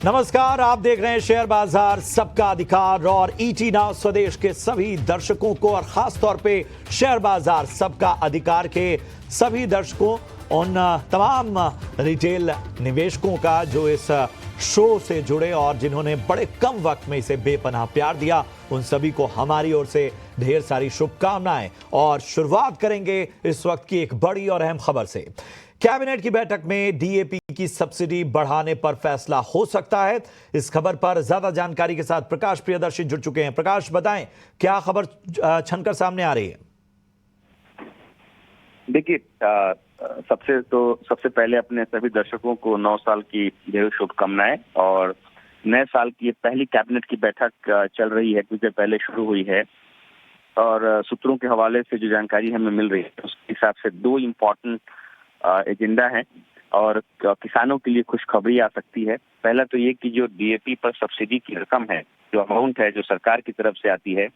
नमस्कार, आप देख रहे हैं शेयर बाजार सबका अधिकार और ईटी नाउ स्वदेश के सभी दर्शकों को और खास तौर पे शेयर बाजार सबका अधिकार के सभी दर्शकों उन तमाम रिटेल निवेशकों का जो इस शो से जुड़े और जिन्होंने बड़े कम वक्त में इसे बेपनाह प्यार दिया, उन सभी को हमारी ओर से ढेर सारी शुभकामनाएं। और शुरुआत करेंगे इस वक्त की एक बड़ी और अहम खबर से। कैबिनेट की बैठक में डीएपी की सब्सिडी बढ़ाने पर फैसला हो सकता है। इस खबर पर ज्यादा जानकारी के साथ प्रकाश प्रियदर्शी जुड़ चुके हैं। प्रकाश, बताएं क्या खबर छनकर सामने आ रही है? देखिए, सबसे पहले अपने सभी दर्शकों को 9 साल की ढेर शुभकामनाएं। और नए साल की पहली कैबिनेट की बैठक चल रही है, कुछ देर पहले शुरू हुई है और सूत्रों के हवाले से जो जानकारी हमें मिल रही है उसके हिसाब से 2 इम्पोर्टेंट एजेंडा है और किसानों के लिए खुशखबरी आ सकती है। पहला तो ये कि जो डीएपी पर सब्सिडी की रकम है, जो अमाउंट है जो सरकार की तरफ से आती है,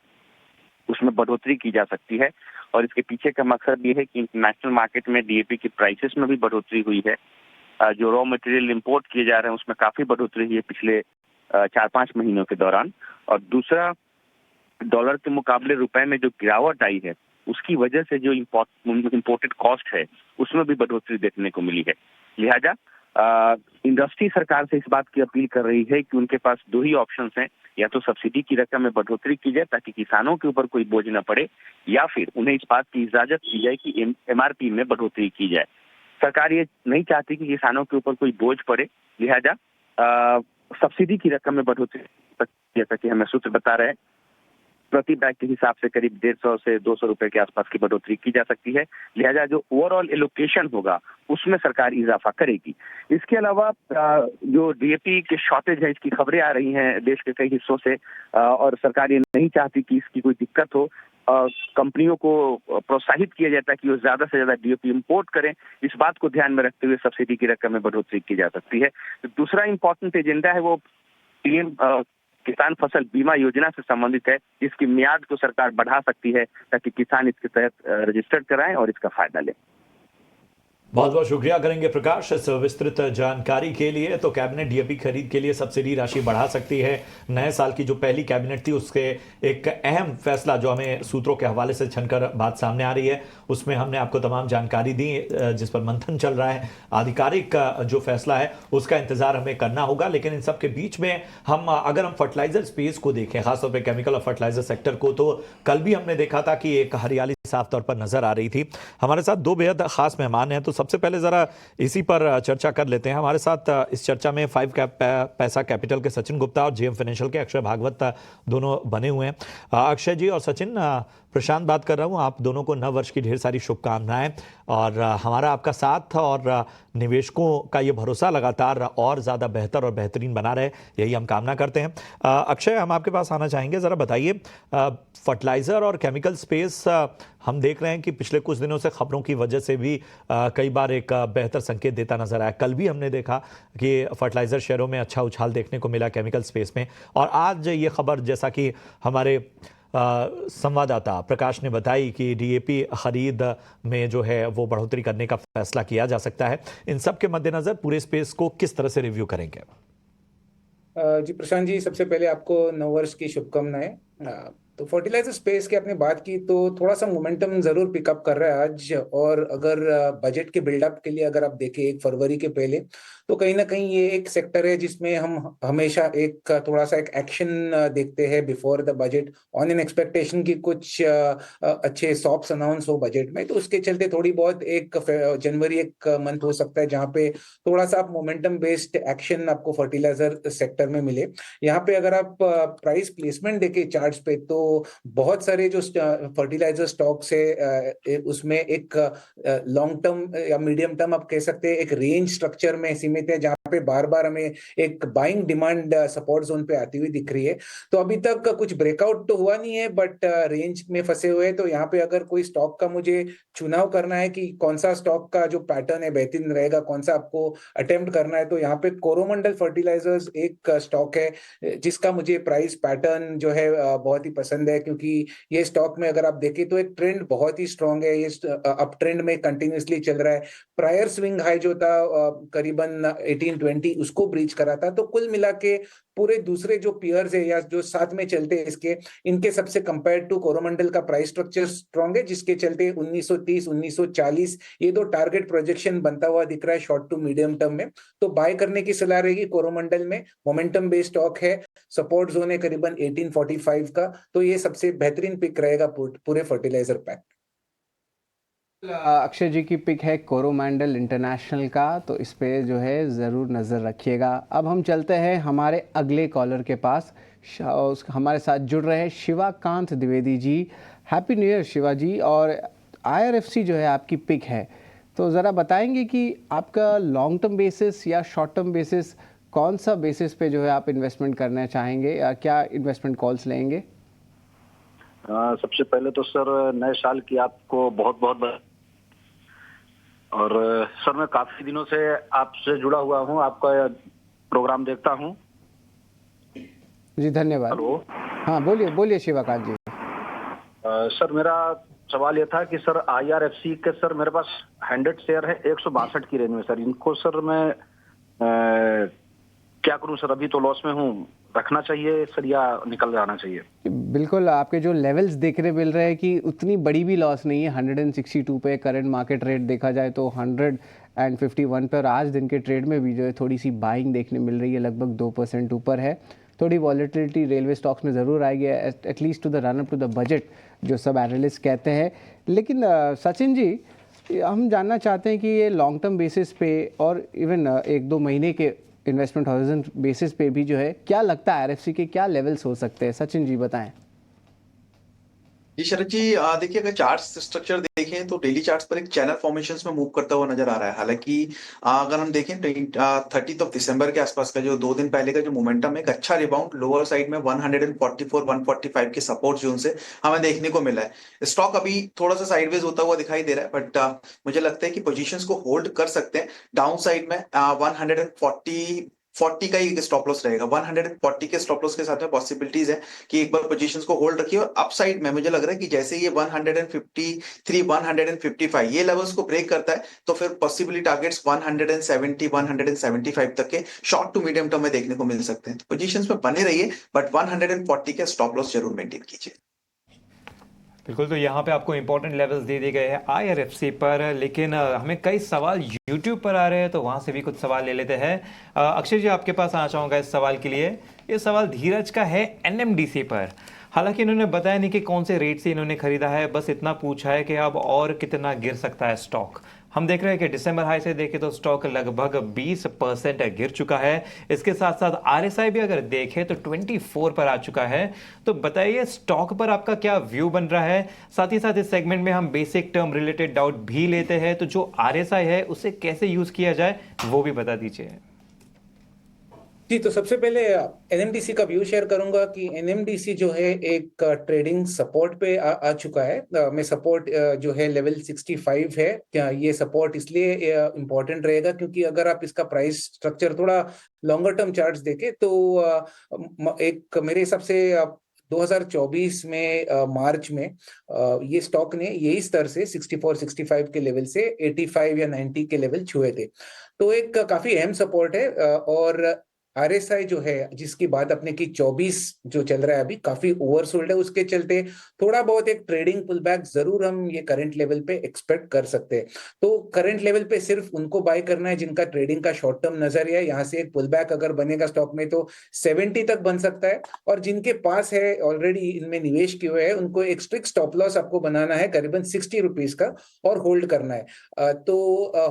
उसमें बढ़ोतरी की जा सकती है। और इसके पीछे का मकसद ये है कि इंटरनेशनल मार्केट में डीएपी की प्राइसेस में भी बढ़ोतरी हुई है। जो रॉ मटेरियल इंपोर्ट किए जा रहे हैं उसमें काफी बढ़ोतरी हुई है पिछले 4-5 महीनों के दौरान। और दूसरा, डॉलर के मुकाबले रुपए में जो गिरावट आई है उसकी वजह से जो इम्पोर्टेड कॉस्ट है उसमें भी बढ़ोतरी देखने को मिली है। लिहाजा इंडस्ट्री सरकार से इस बात की अपील कर रही है कि उनके पास 2 ही ऑप्शंस हैं, या तो सब्सिडी की रकम में बढ़ोतरी की जाए ताकि किसानों के ऊपर कोई बोझ न पड़े, या फिर उन्हें इस बात की इजाजत दी जाए कि एमआरपी में बढ़ोतरी की जाए। सरकार ये नहीं चाहती कि किसानों के ऊपर कोई बोझ पड़े, लिहाजा सब्सिडी की रकम में बढ़ोतरी, जैसा कि हमें सूत्र बता रहे हैं, प्रति बैग के हिसाब से करीब 150 से 200 रुपए के आसपास की बढ़ोतरी की जा सकती है। लिहाजा जो ओवरऑल एलोकेशन होगा उसमें सरकार इजाफा करेगी। इसके अलावा जो डीएपी के शॉर्टेज है, इसकी खबरें आ रही हैं देश के कई हिस्सों से, और सरकार ये नहीं चाहती कि इसकी कोई दिक्कत हो। कंपनियों को प्रोत्साहित किया जाता है कि वो ज्यादा से ज्यादा डीएपी इंपोर्ट करें। इस बात को ध्यान में रखते हुए सब्सिडी की रकम में बढ़ोतरी की जा सकती है। दूसरा इंपॉर्टेंट एजेंडा है वो पीएम किसान फसल बीमा योजना से संबंधित है, जिसकी मियाद को सरकार बढ़ा सकती है ताकि किसान इसके तहत रजिस्टर्ड कराएं और इसका फायदा लें। बहुत बहुत शुक्रिया करेंगे प्रकाश इस विस्तृत जानकारी के लिए। तो कैबिनेट डीएपी खरीद के लिए सब्सिडी राशि बढ़ा सकती है। नए साल की जो पहली कैबिनेट थी उसके एक अहम फैसला जो हमें सूत्रों के हवाले से छनकर बात सामने आ रही है, उसमें हमने आपको तमाम जानकारी दी जिस पर मंथन चल रहा है। आधिकारिक जो फैसला है उसका इंतजार हमें करना होगा। लेकिन इन सब के बीच में अगर हम फर्टिलाइजर स्पेस को देखें, खासतौर पर केमिकल और फर्टिलाइजर सेक्टर को, तो कल भी हमने देखा था कि एक हरियाली साफ तौर पर नजर आ रही थी। हमारे साथ 2 बेहद खास मेहमान हैं, तो सबसे पहले जरा इसी पर चर्चा कर लेते हैं। हमारे साथ इस चर्चा में 5 पैसा कैपिटल के सचिन गुप्ता और जेएम फाइनेंशियल के अक्षय भागवत दोनों बने हुए हैं। अक्षय जी और सचिन, प्रशांत बात कर रहा हूं। आप दोनों को नव वर्ष की ढेर सारी शुभकामनाएं और हमारा आपका साथ और निवेशकों का ये भरोसा लगातार और ज़्यादा बेहतर और बेहतरीन बना रहे, यही हम कामना करते हैं। अक्षय, हम आपके पास आना चाहेंगे। ज़रा बताइए, फर्टिलाइज़र और केमिकल स्पेस हम देख रहे हैं कि पिछले कुछ दिनों से खबरों की वजह से भी कई बार एक बेहतर संकेत देता नजर आया। कल भी हमने देखा कि फर्टिलाइज़र शेयरों में अच्छा उछाल देखने को मिला केमिकल स्पेस में, और आज ये खबर जैसा कि हमारे संवाददाता प्रकाश ने बताई कि डीएपी खरीद में जो है वो बढ़ोतरी करने का फैसला किया जा सकता है। इन सब के मद्देनजर पूरे स्पेस को किस तरह से रिव्यू करेंगे? जी प्रशांत जी, सबसे पहले आपको नववर्ष की शुभकामनाएं। तो फर्टिलाइजर स्पेस की आपने बात की तो थोड़ा सा मोमेंटम जरूर पिकअप कर रहा है आज। और अगर बजट के बिल्डअप के लिए अगर आप देखें 1 फरवरी के पहले, तो कहीं ना कहीं ये एक सेक्टर है जिसमें हम हमेशा एक थोड़ा सा एक एक्शन देखते हैं before the budget, on an expectation की कुछ अच्छे सॉप्स अनाउंस हो बजट में। तो उसके चलते थोड़ी बहुत एक जनवरी एक मंथ हो सकता है जहाँ पे थोड़ा सा आप मोमेंटम बेस्ड एक्शन आपको फर्टिलाइजर सेक्टर में मिले। यहाँ पे अगर आप प्राइस प्लेसमेंट देखें चार्ट्स पे, तो बहुत सारे जो फर्टिलाइजर स्टॉक्स है उसमें एक लॉन्ग टर्म या मीडियम टर्म आप कह सकते हैं एक रेंज स्ट्रक्चर में सीमित है, जहाँ पे बार बार हमें एक बाइंग डिमांड सपोर्ट जोन पे आती हुई दिख रही है। तो अभी तक कुछ ब्रेकआउट तो हुआ नहीं है, बट रेंज में फंसे हुए हैं। तो यहाँ पे अगर कोई स्टॉक का मुझे चुनाव करना है कि कौन सा स्टॉक का जो पैटर्न है बेहतरीन रहेगा, कौन सा आपको अटेम्प्ट करना है, तो यहाँ पे कोरोमंडल फर्टिलाइजर्स एक स्टॉक है जिसका मुझे प्राइस पैटर्न जो है बहुत ही पसंद है, क्योंकि ये स्टॉक में अगर आप देखें तो एक ट्रेंड बहुत ही स्ट्रांग है। ये अप ट्रेंड में कंटिन्यूसली चल रहा है। प्रायर स्विंग हाई जो था करीबन 1820 उसको ब्रीच करा था। तो कुल मिला के पूरे दूसरे जो पियर्स है या जो साथ में चलते हैं इसके, इनके सबसे कंपेयर टू कोरोमंडल का प्राइस स्ट्रक्चर स्ट्रॉन्ग है, जिसके चलते 1930 1940 ये दो टारगेट प्रोजेक्शन बनता हुआ दिख रहा है शॉर्ट टू मीडियम टर्म में। तो बाय करने की सलाह रहेगी कोरोमंडल में। मोमेंटम बेस्ड स्टॉक है, सपोर्ट जोन है करीबन 1845 का। तो ये सबसे बेहतरीन पिक रहेगा पूरे फर्टिलाइजर पैक। अक्षय जी की पिक है कोरोमंडल इंटरनेशनल का, तो इस पे जो है ज़रूर नज़र रखिएगा। अब हम चलते हैं हमारे अगले कॉलर के पास। हमारे साथ जुड़ रहे हैं Shivakant Dwivedi ji. Happy new year Shiva ji. और IRFC जो है आपकी पिक है, तो ज़रा बताएंगे कि आपका लॉन्ग टर्म बेसिस या शॉर्ट टर्म बेसिस, कौन सा बेसिस पे जो है आप इन्वेस्टमेंट करना चाहेंगे या क्या इन्वेस्टमेंट कॉल्स लेंगे? सबसे पहले तो सर नए साल की आपको बहुत बहुत और सर मैं काफी दिनों से आपसे जुड़ा हुआ हूं, आपका प्रोग्राम देखता हूं। जी धन्यवाद। हेलो। हाँ बोलिए बोलिए शिवाकांत जी। सर मेरा सवाल ये था कि सर IRFC के सर मेरे पास 100 शेयर है 162 की रेंज में। सर इनको सर मैं क्या करूं सर? अभी तो लॉस में हूं, रखना चाहिए सर या निकल जाना चाहिए? बिल्कुल, आपके जो लेवल्स देखने मिल रहे हैं कि उतनी बड़ी भी लॉस नहीं है। 162 पे करंट मार्केट रेट देखा जाए तो 151 पे, और आज दिन के ट्रेड में भी जो है थोड़ी सी बाइंग देखने मिल रही है, लगभग 2% ऊपर है। थोड़ी वॉलेटिलिटी रेलवे स्टॉक्स में ज़रूर आएगी, at least to the run up to the budget जो सब एनालिस्ट कहते हैं। लेकिन सचिन जी, हम जानना चाहते हैं कि ये लॉन्ग टर्म बेसिस पे और इवन 1-2 महीने के इन्वेस्टमेंट हॉरिजन बेसिस पे भी जो है, क्या लगता है IRFC के क्या लेवल्स हो सकते हैं? सचिन जी बताएं। जी शरद जी, देखिए अगर चार्ट स्ट्रक्चर देखें तो डेली चार्ट्स पर एक चैनल फॉर्मेशंस में मूव करता हुआ नजर आ रहा है। हालांकि अगर हम देखें 30 दिसंबर के आसपास का जो 2 दिन पहले का जो मोमेंटम है, एक अच्छा रिबाउंड लोअर साइड में 144 145 के सपोर्ट जोन से हमें देखने को मिला है। स्टॉक अभी थोड़ा सा साइडवेज होता हुआ दिखाई दे रहा है, बट मुझे लगता है कि पोजीशंस को होल्ड कर सकते हैं। डाउन साइड में 140 का ही स्टॉप लॉस रहेगा। 140 के स्टॉप लॉस के साथ में पॉसिबिलिटीज है कि एक बार पोजीशंस को होल्ड रखिए। और अपसाइड में मुझे लग रहा है कि जैसे ये 153 155 ये लेवल्स को ब्रेक करता है, तो फिर पॉसिबिलिटी टारगेट्स 170 175 तक के शॉर्ट टू मीडियम टर्म में देखने को मिल सकते हैं। तो पोजीशंस में बने रहिए, बट 140 के स्टॉप लॉस जरूर मेंटेन कीजिए। बिल्कुल, तो यहाँ पे आपको इंपॉर्टेंट लेवल्स दे दिए गए हैं IRFC पर। लेकिन हमें कई सवाल YouTube पर आ रहे हैं, तो वहाँ से भी कुछ सवाल ले लेते हैं। अक्षय जी, आपके पास आना चाहूँगा इस सवाल के लिए। ये सवाल धीरज का है NMDC पर। हालांकि इन्होंने बताया नहीं कि कौन से रेट से इन्होंने खरीदा है, बस इतना पूछा है कि अब और कितना गिर सकता है स्टॉक। हम देख रहे हैं कि दिसंबर हाई से देखें तो स्टॉक लगभग 20% गिर चुका है। इसके साथ साथ RSI भी अगर देखें तो 24 पर आ चुका है। तो बताइए स्टॉक पर आपका क्या व्यू बन रहा है? साथ ही साथ इस सेगमेंट में हम बेसिक टर्म रिलेटेड डाउट भी लेते हैं, तो जो RSI है उसे कैसे यूज किया जाए वो भी बता दीजिए। जी, तो सबसे पहले NMDC का व्यू शेयर करूंगा कि NMDC जो है एक ट्रेडिंग सपोर्ट पे आ चुका है। में सपोर्ट जो है लेवल 65 है। क्या ये सपोर्ट इसलिए इम्पोर्टेंट रहेगा क्योंकि अगर आप इसका प्राइस स्ट्रक्चर थोड़ा लॉन्गर टर्म चार्ट्स देखें तो एक मेरे हिसाब से 2024 में मार्च में ये स्टॉक ने यही स्तर से 64-65 के लेवल से 85 या 90 के लेवल छुए थे। तो एक काफी अहम सपोर्ट है। और RSI जो है जिसकी बात अपने की 24 जो चल रहा है अभी काफी ओवरसोल्ड है, उसके चलते थोड़ा बहुत एक ट्रेडिंग पुलबैक जरूर हम ये करंट लेवल पे एक्सपेक्ट कर सकते हैं। तो करंट लेवल पे सिर्फ उनको बाय करना है जिनका ट्रेडिंग का शॉर्ट टर्म नजरिया है। यहाँ से एक पुलबैक अगर बनेगा स्टॉक में तो 70 तक बन सकता है। और जिनके पास है ऑलरेडी इनमें निवेश किए हुए हैं, उनको एक स्ट्रिक्ट स्टॉप लॉस आपको बनाना है करीबन 60 रुपीज का और होल्ड करना है। तो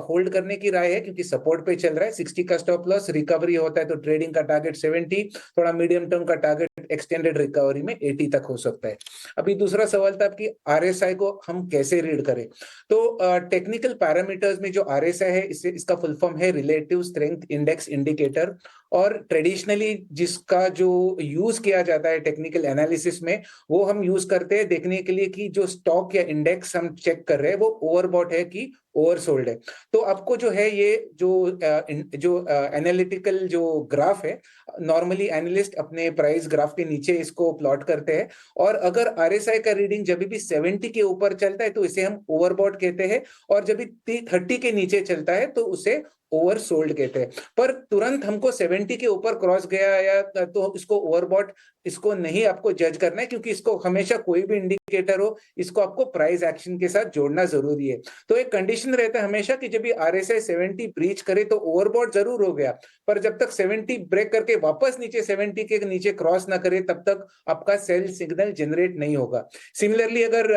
होल्ड करने की राय है क्योंकि सपोर्ट पे चल रहा है। 60 का स्टॉप लॉस, रिकवरी होता है तो ट्रेडिंग का टारगेट 70, थोड़ा मीडियम टर्म का टारगेट एक्सटेंडेड रिकवरी में 80 तक हो सकता है। अभी दूसरा सवाल था कि RSI को हम कैसे रीड करें। तो टेक्निकल पैरामीटर्स में जो RSI है इसका फुल फॉर्म है रिलेटिव स्ट्रेंथ इंडेक्स इंडिकेटर। और ट्रेडिशनली जिसका जो यूज किया जाता है टेक्निकल एनालिसिस में, वो हम यूज करते हैं देखने के लिए कि जो स्टॉक या इंडेक्स हम चेक कर रहे हैं वो ओवरबॉट है कि ओवरसोल्ड है। तो आपको जो है ये जो एनालिटिकल जो ग्राफ है, नॉर्मली एनालिस्ट अपने प्राइस ग्राफ के नीचे इसको प्लॉट करते हैं। और अगर RSI का रीडिंग जब भी 70 के ऊपर चलता है तो इसे हम ओवरबॉट कहते हैं, और जब भी 30 के नीचे चलता है तो उसे ओवर सोल्ड कहते हैं। पर तुरंत हमको 70 के ऊपर क्रॉस गया या तो इसको ओवरबॉट, इसको नहीं आपको जज करना है, क्योंकि इसको हमेशा कोई भी इंडिकेटर हो, इसको आपको प्राइस एक्शन के साथ जोड़ना जरूरी है। तो एक कंडीशन रहता है हमेशा कि जब भी RSI 70 ब्रीच करे तो ओवरबॉट जरूर हो गया, पर जब तक 70 ब्रेक करके वापस नीचे 70 के नीचे क्रॉस ना करे तब तक आपका सेल सिग्नल जनरेट नहीं होगा। सिमिलरली अगर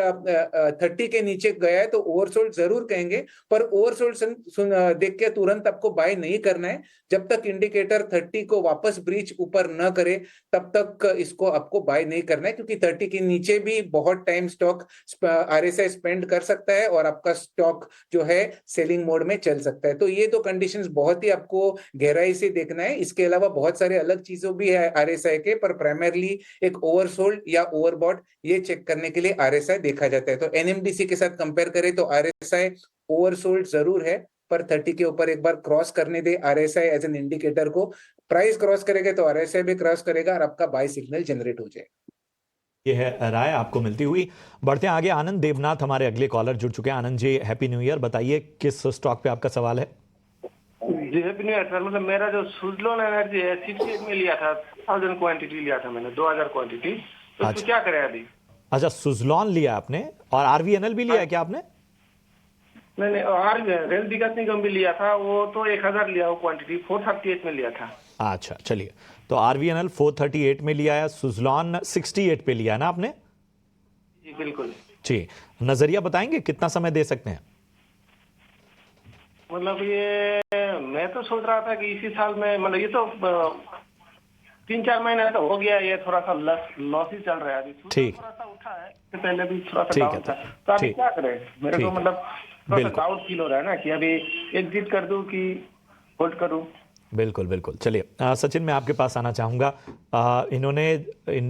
30 के नीचे गया है तो ओवरसोल्ड जरूर कहेंगे, पर ओवरसोल्ड देख के तुरंत आपको बाय नहीं करना है। जब तक इंडिकेटर 30 को वापस ब्रीच ऊपर न करे तब तक इसको आपको बाय नहीं करना है, क्योंकि 30 के नीचे भी बहुत टाइम स्टॉक RSI स्पेंड कर सकता है और आपका स्टॉक जो है सेलिंग मोड में चल सकता है। तो ये तो कंडीशंस बहुत ही आपको गहराई से देखना है। इसके अलावा बहुत सारे अलग चीजों भी है RSI के, पर प्राइमरली एक ओवरसोल्ड या ओवरबॉट ये चेक करने के लिए RSI देखा जाता है। तो NMDC के साथ कंपेयर करें तो RSI ओवरसोल्ड जरूर है, पर 30 के ऊपर एक बार क्रॉस करने दे RSI एज एन इंडिकेटर को। प्राइस क्रॉस करेगा तो RSI भी क्रॉस करेगा और आपका बाय सिग्नल जनरेट हो जाएगा। ये है राय आपको मिलती हुई। बढ़ते हैं आगे। आनंद देवनाथ हमारे अगले कॉलर जुड़ चुके हैं। Anand ji, happy new year. बताइए किस स्टॉक पे आपका सवाल है? जी हैप्पी न्यू ईयर सर। मतलब मेरा जो सुजलॉन एनर्जी है 68 में लिया था, 1000 क्वांटिटी लिया था मैंने, 2000 क्वांटिटी। तो इसको क्या करें अभी? अच्छा, सुजलॉन लिया आपने और RVNL भी लिया है क्या आपने? नहीं, और रेल विकास निगम भी लिया था, वो तो 1000 लिया, वो क्वांटिटी 438 में लिया था। अच्छा, चलिए। तो RVNL 438 में लिया है, सुजलॉन 68 पे लिया है ना आपने? जी बिल्कुल जी। नजरिया बताएंगे कितना समय दे सकते हैं? मतलब ये मैं तो सोच रहा था कि इसी साल में, मतलब ये तो 3-4 महीने तो हो गया, ये थोड़ा सा लॉस ही चल रहा है अभी। ठीक। थोड़ा सा उठा है, इससे पहले भी थोड़ा सा ठीक डाउन है, था। तो अभी ठीक। क्या करें? मेरे को ठीक है। मतलब थोड़ा सा बिल्कुल। डाउट फील हो रहा है ना कि अभी एग्जिट कर दूं कि होल्ड करूं। बिल्कुल बिल्कुल। चलिए सचिन, मैं आपके पास आना चाहूँगा। इन्होंने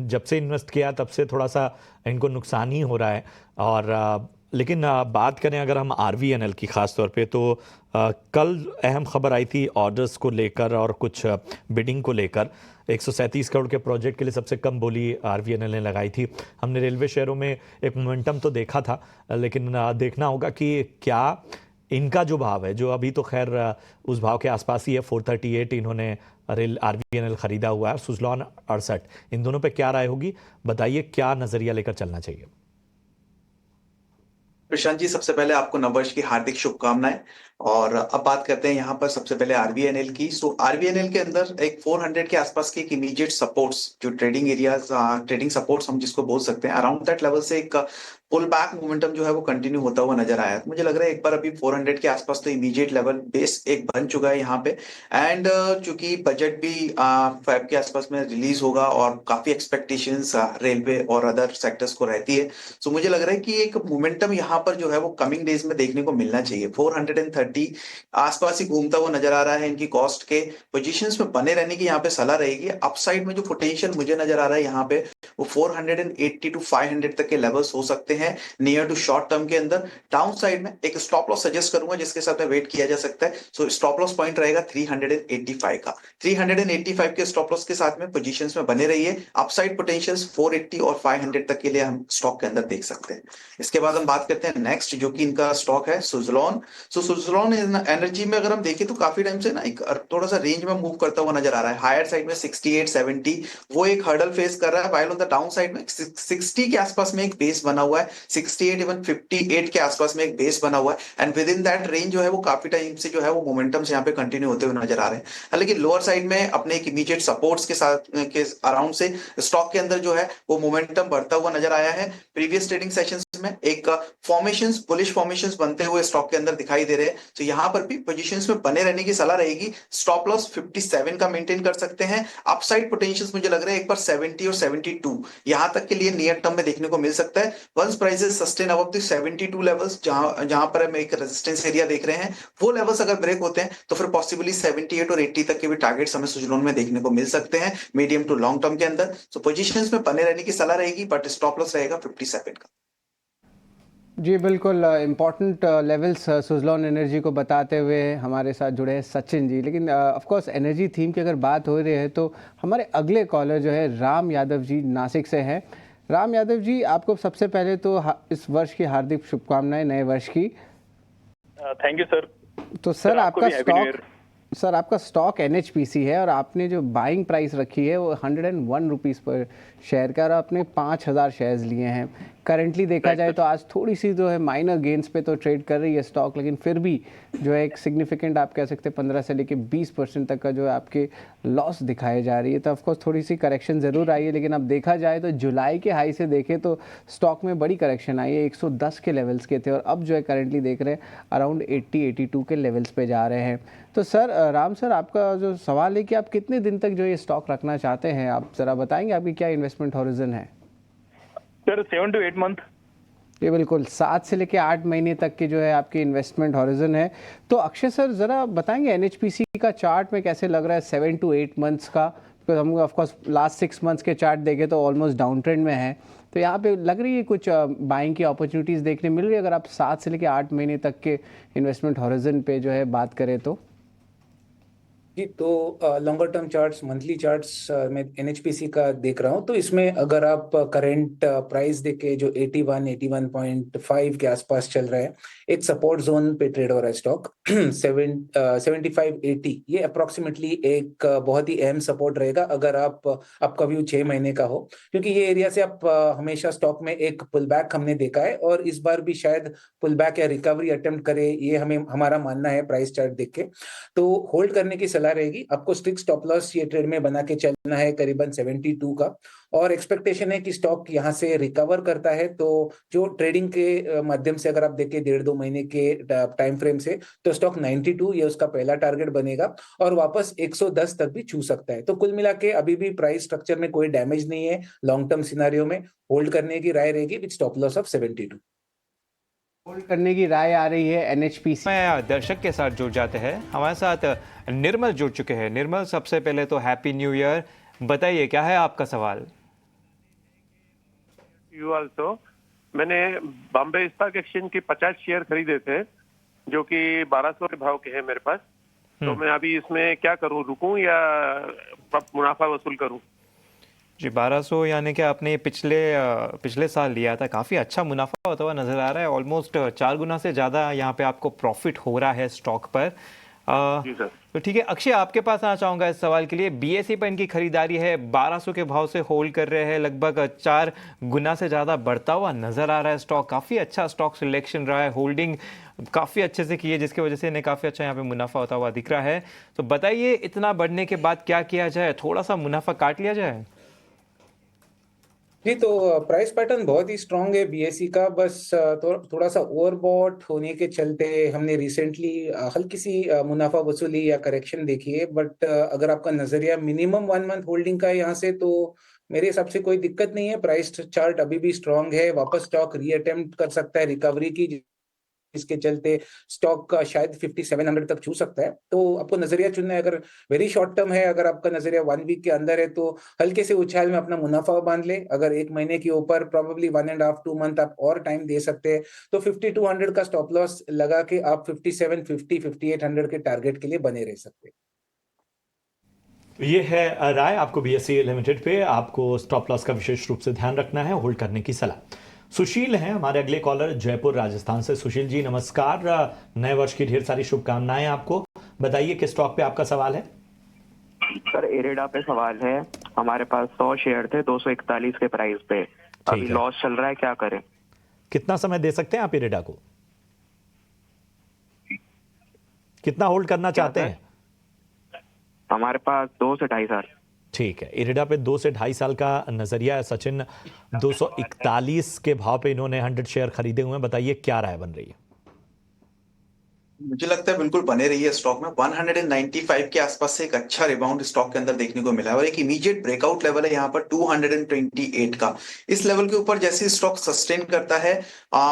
जब से इन्वेस्ट किया तब से थोड़ा सा इनको नुकसान ही हो रहा है। और लेकिन बात करें अगर हम RVNL की ख़ास तौर पे, तो कल अहम खबर आई थी ऑर्डर्स को लेकर और कुछ बिडिंग को लेकर। 137 करोड़ के प्रोजेक्ट के लिए सबसे कम बोली RVNL ने लगाई थी। हमने रेलवे शेयरों में एक मोमेंटम तो देखा था, लेकिन देखना होगा कि क्या इनका जो भाव है, जो अभी तो खैर उस भाव के आसपास ही है, 438 इन्होंने रेल RVNL खरीदा हुआ है, सुजलॉन 68, इन दोनों पे क्या राय होगी? बताइए, क्या नजरिया लेकर चलना चाहिए? प्रशांत जी, सबसे पहले आपको नववर्ष की हार्दिक शुभकामनाएं। और अब बात करते हैं यहाँ पर सबसे पहले RVNL की। सो RVNL के अंदर एक 400 के आसपास के एक इमीडिएट सपोर्ट्स, जो ट्रेडिंग एरियाज, ट्रेडिंग सपोर्ट्स हम जिसको बोल सकते हैं, अराउंड दैट लेवल से एक पुल बैक मोमेंटम जो है वो कंटिन्यू होता हुआ नजर आया। मुझे लग रहा है एक बार अभी 400 के आसपास तो इमीडिएट लेवल बेस एक बन चुका है यहाँ पे। एंड चूंकि बजट भी फेब के आसपास में रिलीज होगा और काफी एक्सपेक्टेशंस रेलवे और अदर सेक्टर्स को रहती है, सो मुझे लग रहा है कि एक मोमेंटम यहाँ पर जो है वो कमिंग डेज में देखने को मिलना चाहिए। 430 आसपास ही घूमता हुआ नजर आ रहा है। इनकी कॉस्ट के पोजीशंस में बने रहने की यहाँ पे सलाह रहेगी। अपसाइड में जो पोटेंशियल मुझे नजर आ रहा है यहाँ पे वो 480 टू 500 तक के लेवल्स हो सकते हैं नियर टू शॉर्ट टर्म के अंदर। डाउन साइड में एक स्टॉप लॉस सजेस्ट करूंगा जिसके साथ में वेट किया जा सकता है। सो स्टॉप लॉस पॉइंट रहेगा 385 का। 385 के स्टॉप लॉस के साथ में पोजीशंस में बने रहिए। अपसाइड पोटेंशियल्स 480 और 500 तक के लिए हम स्टॉक के अंदर देख सकते हैं। इसके बाद हम बात करते हैं नेक्स्ट, जो कि इनका स्टॉक है सुजलॉन। सो सुजलॉन एनर्जी में अगर हम देखें तो काफी टाइम से ना एक थोड़ा सा रेंज में मूव करता हुआ नजर आ रहा है। हायर साइड में 68, 70 वो एक हर्डल फेस कर रहा है, while on the down side में 60 के आसपास में एक बेस बना हुआ है, 68 इवन 58 के आसपास में एक बेस बना हुआ है। And with in that range जो है वो काफी टाइम से जो है वो मोमेंटम से यहाँ पे कंटिन्यू होते हुए नजर आ रहे हैं। लेकिन लोअर साइड में अपने एक इमीडिएट सपोर्ट्स के साथ के अराउंड से स्टॉक के अंदर जो है वो मोमेंटम बढ़ता हुआ नजर आया है। प्रीवियस ट्रेडिंग सेशंस में एक फॉर्मेशंस, बुलिश फॉर्मेशंस बनते हुए स्टॉक के अंदर दिखाई दे रहे हैं। तो यहां पर भी पोजीशंस में बने रहने की सलाह रहेगी। स्टॉप लॉस 57 का मेंटेन कर सकते हैं। अपसाइड पोटेंशियल्स मुझे लग रहा है एक बार 70 और 72 यहां तक के लिए नियर टर्म में देखने को मिल सकता है। Once prices sustain above the 72 levels, जहां पर हम एक रेजिस्टेंस एरिया देख रहे हैं, वो लेवल्स अगर ब्रेक होते हैं तो फिर पॉसिबली 78 और 80 तक के भी टारगेट्स हमें सुजलॉन में देखने को मिल सकते हैं मीडियम टू लॉन्ग टर्म के अंदर। सो पोजीशंस में बने रहने की सलाह रहेगी, बट स्टॉप लॉस रहेगा 57 का। जी बिल्कुल, इम्पॉर्टेंट लेवल्स सुजलॉन एनर्जी को बताते हुए हमारे साथ जुड़े हैं सचिन जी। लेकिन ऑफ कोर्स एनर्जी थीम की अगर बात हो रही है तो हमारे अगले कॉलर जो है राम यादव जी नासिक से हैं। राम यादव जी, आपको सबसे पहले तो इस वर्ष की हार्दिक शुभकामनाएं, नए वर्ष की। Thank you sir. तो सर आपका स्टॉक सर आपका स्टॉक NHPC है और आपने जो बाइंग प्राइस रखी है वो 101 रुपीज़ पर शेयर का, और आपने 5,000 शेयर्स लिए हैं। करंटली देखा जाए तो आज थोड़ी सी जो है माइनर गेंस पे तो ट्रेड कर रही है स्टॉक, लेकिन फिर भी जो है एक सिग्निफिकेंट आप कह सकते हैं 15 से लेके 20% तक का जो है आपके लॉस दिखाई जा रही है। तो ऑफकोर्स थोड़ी सी करेक्शन ज़रूर आई है, लेकिन अब देखा जाए तो जुलाई के हाई से देखें तो स्टॉक में बड़ी करेक्शन आई है। 110 के लेवल्स के थे और अब जो है करंटली देख रहे हैं अराउंड 80-82 के लेवल्स पे जा रहे हैं। तो सर राम सर, आपका जो सवाल है कि आप कितने दिन तक जो ये स्टॉक रखना चाहते हैं, आप ज़रा बताएंगे आपकी क्या इन्वेस्टमेंट हॉरिजन है? Sir 7 to 8 month. ये बिल्कुल 7 से लेके 8 महीने तक की जो है आपकी इन्वेस्टमेंट हॉरिजन है। तो अक्षय सर ज़रा बताएंगे NHPC का चार्ट में कैसे लग रहा है 7 to 8 मंथ्स का? बिकॉज हम ऑफकोर्स लास्ट 6 मंथ्स के चार्ट देखें तो ऑलमोस्ट डाउन ट्रेंड में है, तो यहाँ पे लग रही है कुछ बाइंग की अपॉर्चुनिटीज़ देखने मिल रही है अगर आप 7 से लेके 8 महीने तक के इन्वेस्टमेंट हॉरिजन पे जो है बात करें तो? जी, तो longer term charts, monthly charts में NHPC का देख रहा हूँ, तो इसमें अगर आप करंट प्राइस देखे जो 81-81.5 के आसपास चल रहा है, एक सपोर्ट जोन पे ट्रेड हो रहा है स्टॉक 75-80, ये अप्रोक्सीमेटली एक बहुत ही अहम सपोर्ट रहेगा अगर आपका व्यू 6 महीने का हो, क्योंकि ये एरिया से आप हमेशा स्टॉक में एक पुल बैक हमने देखा है और इस बार भी शायद पुल बैक या रिकवरी अटेम्प्ट करे, ये हमारा मानना है प्राइस चार्ट देख के। तो होल्ड करने की सलाह रहेगी आपको। स्ट्रिक्ट स्टॉप लॉस ये ट्रेड में बना के चलना है करीबन 72 का, और एक्सपेक्टेशन है कि स्टॉक यहां से रिकवर करता है। तो जो ट्रेडिंग के माध्यम से अगर आप देखें 1.5-2 महीने के टाइम फ्रेम से, तो स्टॉक 92 ये उसका पहला टारगेट बनेगा और वापस 110 तक भी छू सकता है। तो कुल मिला के अभी भी प्राइस स्ट्रक्चर में कोई डैमेज नहीं है। लॉन्ग टर्म सिनारियो में होल्ड करने की राय रहेगी with stop loss of 72। Hold करने की राय आ रही है NHPC। मैं दर्शक के साथ जुड़ जाते हैं, हमारे साथ निर्मल जुड़ चुके हैं। निर्मल, सबसे पहले तो हैप्पी न्यू ईयर, बताइए क्या है आपका सवाल? You also. मैंने बॉम्बे स्टॉक एक्सचेंज के 50 शेयर खरीदे थे जो कि 1200 के भाव के हैं मेरे पास। तो मैं अभी इसमें क्या करूं, रुकूं या मुनाफा वसूल करूं? जी, 1200 यानी कि आपने ये पिछले साल लिया था, काफ़ी अच्छा मुनाफा होता हुआ नज़र आ रहा है। ऑलमोस्ट 4 गुना से ज़्यादा यहाँ पे आपको प्रॉफिट हो रहा है स्टॉक पर। जी सर। तो ठीक है अक्षय, आपके पास आना चाहूँगा इस सवाल के लिए। BSE पर इनकी खरीदारी है, 1200 के भाव से होल्ड कर रहे हैं, लगभग 4 गुना से ज़्यादा बढ़ता हुआ नज़र आ रहा है स्टॉक। काफ़ी अच्छा स्टॉक सिलेक्शन रहा है, होल्डिंग काफ़ी अच्छे से की है, जिसकी वजह से इन्हें काफ़ी अच्छा यहाँ पे मुनाफा होता हुआ दिख रहा है। तो बताइए इतना बढ़ने के बाद क्या किया जाए, थोड़ा सा मुनाफा काट लिया जाए? जी, तो प्राइस पैटर्न बहुत ही स्ट्रांग है BSE का, बस थोड़ा सा ओवरबॉट होने के चलते हमने रिसेंटली हल्की सी मुनाफा वसूली या करेक्शन देखी है। बट अगर आपका नजरिया मिनिमम 1 मंथ होल्डिंग का है यहाँ से, तो मेरे हिसाब से कोई दिक्कत नहीं है। प्राइस चार्ट अभी भी स्ट्रांग है, वापस स्टॉक रीअटेम्प्ट कर सकता है रिकवरी की, इसके चलते स्टॉक का शायद 5700 तक छू सकता है। तो आपको नजरिया चुनना है। अगर वेरी शॉर्ट टर्म है, अगर आपका नजरिया 1 वीक के अंदर है, तो हल्के से उछाल में अपना मुनाफा बांध ले। अगर 1 महीने के ऊपर प्रोबेबली 1.5-2 मंथ आप और टाइम दे सकते हैं, तो 5200 का स्टॉप लॉस लगा के आप 5750-5800 के टारगेट के लिए बने रह सकते हैं। ये है राय आपको BSE लिमिटेड पे, आपको स्टॉप लॉस का विशेष रूप से ध्यान रखना है, होल्ड करने की सलाह। सुशील हैं हमारे अगले कॉलर, जयपुर राजस्थान से। सुशील जी नमस्कार, नए वर्ष की ढेर सारी शुभकामनाएं आपको। बताइए किस स्टॉक पे आपका सवाल है? सर इरेडा पे सवाल है। हमारे पास 100 शेयर थे 241 के प्राइस पे, अभी लॉस चल रहा है, क्या करें? कितना समय दे सकते हैं आप इरेडा को? कितना होल्ड करना चाहते हैं? हमारे पास 2 से 2.5 साल। ठीक है, इरेडा पे 2 से 2.5 साल का नजरिया है। सचिन 241 के भाव पे इन्होंने 100 शेयर खरीदे हुए हैं, बताइए क्या राय बन रही है? मुझे लगता है बिल्कुल बने रही है स्टॉक में। 195 के आसपास से एक अच्छा रिबाउंड स्टॉक के अंदर देखने को मिला है और एक इमीडिएट ब्रेकआउट लेवल है यहाँ पर 228 का। इस लेवल के ऊपर जैसे स्टॉक सस्टेन करता है,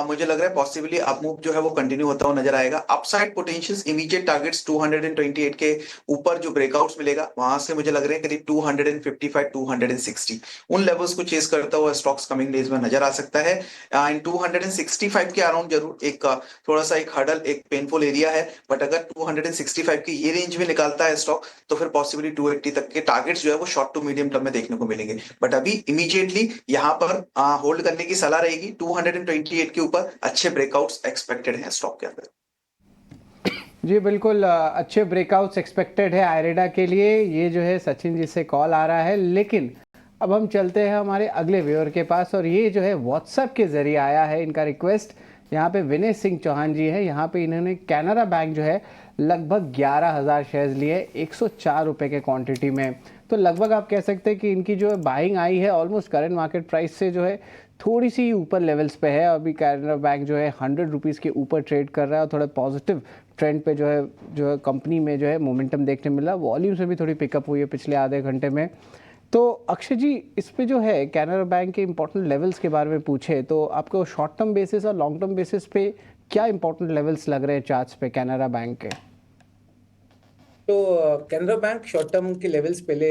मुझे लग रहा है पॉसिबली अप मूव जो है वो कंटिन्यू होता हुआ नजर आएगा। अपसाइड पोटेंशियल्स, इमीडिएट टारगेट्स 228 के ऊपर जो ब्रेकआउट्स मिलेगा, वहां से मुझे लग रहा है करीब 255-260 उन लेवल्स को चेस करता हुआ स्टॉक्स कमिंग डेज में नजर आ सकता है। इन 265 के अराउंड जरूर एक थोड़ा सा एक हर्डल, एक पेनफुल एरिया है, बट अगर 265 की ये रेंज में निकालता है स्टॉक, तो फिर पॉसिबली 280 तक के टारगेट्स जो है वो शॉर्ट टू मीडियम टर्म में देखने को मिलेंगे। बट अभी इमीडिएटली यहां पर होल्ड करने की सलाह रहेगी। 228 के ऊपर अच्छे ब्रेकआउट्स एक्सपेक्टेड हैं स्टॉक के अंदर। जी बिल्कुल, अच्छे ब्रेकआउट्स एक्सपेक्टेड है आयरेडा के लिए, ये जो है सचिन जी से कॉल आ रहा है। लेकिन अब हम चलते हैं हमारे अगले व्यूअर के पास, और ये जो है व्हाट्सएप के ज़रिए आया है इनका रिक्वेस्ट। यहाँ पे विनय सिंह चौहान जी हैं, यहाँ पे इन्होंने कैनरा बैंक जो है लगभग 11,000 शेयर्स लिए 104 रुपये के क्वांटिटी में। तो लगभग आप कह सकते हैं कि इनकी जो बाइंग आई है ऑलमोस्ट करंट मार्केट प्राइस से जो है थोड़ी सी ऊपर लेवल्स पे है। अभी कैनरा बैंक जो है 100 रुपीज़ के ऊपर ट्रेड कर रहा है, और थोड़ा पॉजिटिव ट्रेंड पे जो है कंपनी में जो है मोमेंटम देखने मिला। वॉल्यूम से भी थोड़ी पिकअप हुई है पिछले आधे घंटे में। तो अक्षय जी, इस पे जो है कैनरा बैंक के इंपॉर्टेंट लेवल्स के बारे में पूछे तो आपको शॉर्ट टर्म बेसिस और लॉन्ग टर्म बेसिस पे क्या इंपॉर्टेंट लेवल्स लग रहे हैं चार्ट्स पे कैनरा बैंक के? तो कैनरा बैंक शॉर्ट टर्म के लेवल्स पहले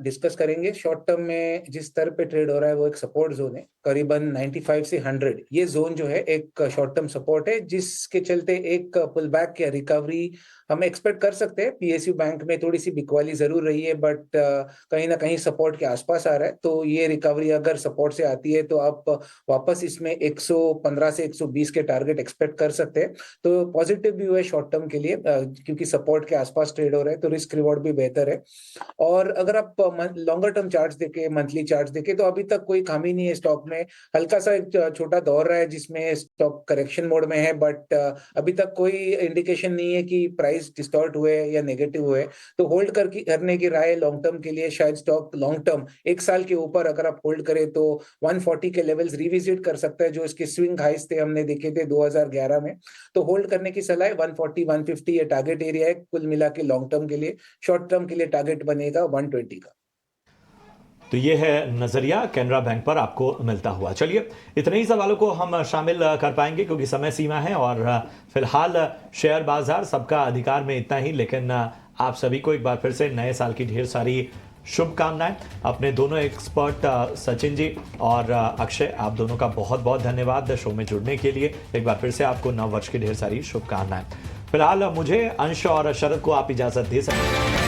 डिस्कस करेंगे। शॉर्ट टर्म में जिस स्तर पे ट्रेड हो रहा है वो एक सपोर्ट जोन है, करीबन 95 से 100। ये जोन जो है एक शॉर्ट टर्म सपोर्ट है, जिसके चलते एक पुल बैक या रिकवरी हम एक्सपेक्ट कर सकते हैं। पीएसयू बैंक में थोड़ी सी बिकवाली जरूर रही है, बट कहीं ना कहीं सपोर्ट के आसपास आ रहा है। तो ये रिकवरी अगर सपोर्ट से आती है तो आप वापस इसमें 115 से 120 के टारगेट एक्सपेक्ट कर सकते हैं। तो पॉजिटिव व्यू है शॉर्ट टर्म के लिए, क्योंकि सपोर्ट के आसपास ट्रेड हो रहा है तो रिस्क रिवॉर्ड भी बेहतर है। और अगर आप लॉन्गर टर्म चार्ट्स देखें, मंथली चार्ट्स देखें, तो अभी तक कोई खामी नहीं है स्टॉक में। हल्का सा एक छोटा दौर रहा है जिसमें स्टॉक करेक्शन मोड में है, बट अभी तक कोई इंडिकेशन नहीं है कि प्राइस डिस्टॉर्ट हुए या नेगेटिव हुए। तो होल्ड करने की राय लॉन्ग टर्म के लिए, शायद स्टॉक लॉन्ग टर्म 1 साल के ऊपर अगर आप होल्ड करें तो 140 के लेवल्स रिविजिट कर सकता है, जो इसके स्विंग हाइस थे हमने देखे थे 2011 में। तो होल्ड करने की सलाह है। 140 150 ये टारगेट एरिया है कुल मिला के लॉन्ग टर्म के लिए। शॉर्ट टर्म के लिए टारगेट बनेगा 120 का। तो ये है नजरिया कैनरा बैंक पर आपको मिलता हुआ। चलिए, इतने ही सवालों को हम शामिल कर पाएंगे क्योंकि समय सीमा है, और फिलहाल शेयर बाजार सबका अधिकार में इतना ही। लेकिन आप सभी को एक बार फिर से नए साल की ढेर सारी शुभकामनाएं। अपने दोनों एक्सपर्ट सचिन जी और अक्षय, आप दोनों का बहुत बहुत धन्यवाद शो में जुड़ने के लिए। एक बार फिर से आपको नव वर्ष की ढेर सारी शुभकामनाएं। फिलहाल मुझे, अंश और शरद को आप इजाजत दे सकते हैं।